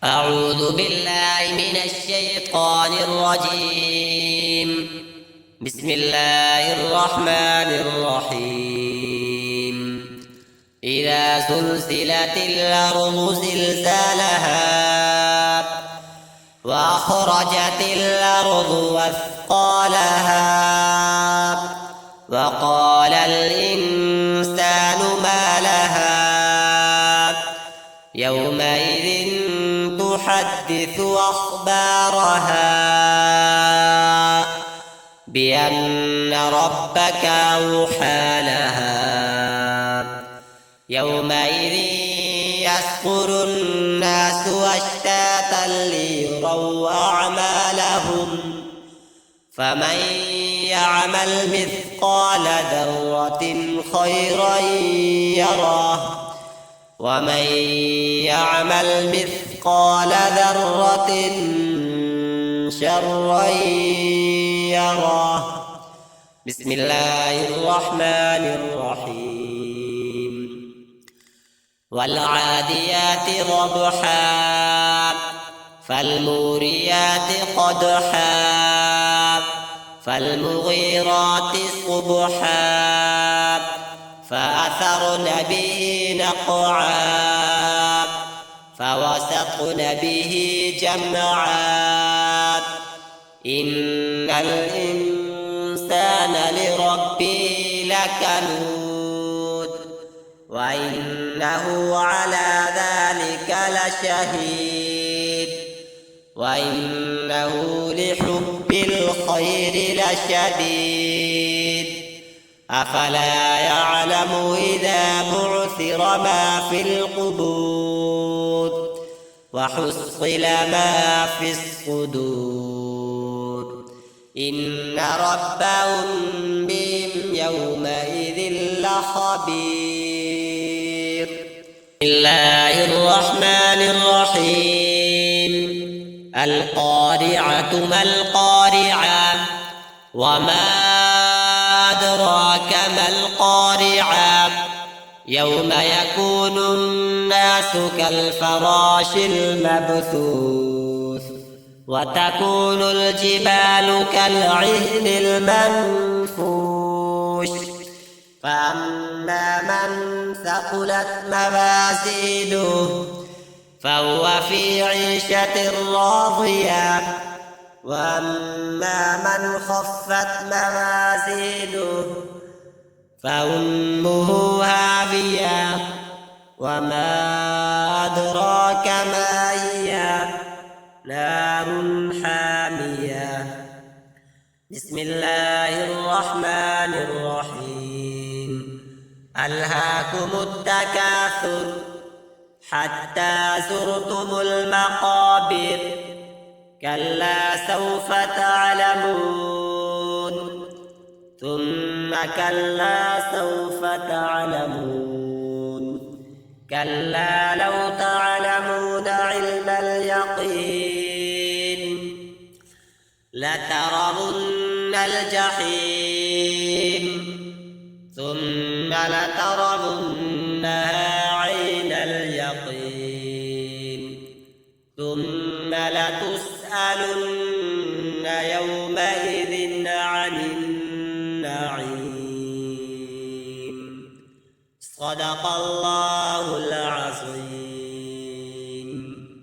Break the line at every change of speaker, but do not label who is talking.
أعوذ بالله من الشيطان الرجيم. بسم الله الرحمن الرحيم. إذا زلزلت الأرض زلزالها وأخرجت الأرض أثقالها وقال الإنسان ما لها يومئذ تحدث أخبارها بأن ربك أوحى لها يومئذ يصدر الناس أشتاتا ليروا أعمالهم فمن يعمل مثقال ذرة خيرا يره ومن يعمل مثقال ذرة شرا يره. بسم الله الرحمن الرحيم. والعاديات ضبحا فالموريات قدحا فالمغيرات صبحا فأثرن به نقعا فوسطن به جمعا إن الإنسان لربه لكنود وإنه على ذلك لشهيد وإنه لحب الخير لشديد أفلا يعلم إذا بعثر ما في القبور وحصل ما في الصدور إن ربهم بهم يومئذ لخبير. بسم الله الرحمن الرحيم. القارعة ما القارعة وما أدراك ما القارعة يوم يكون الناس كالفراش المبثوث وتكون الجبال كالعهن المنفوش فأما من ثقلت موازينه فهو في عيشة راضية وأما من خفت موازينه فأمه هاوية وما أدراك ما هي نار حامية. بسم الله الرحمن الرحيم. ألهاكم التكاثر حتى زرتم المقابر كلا سوف تعلمون ثم كلا سوف تعلمون كلا لو تعلمون علم اليقين لترون الجحيم ثم لترونها عين اليقين ثم لتسألن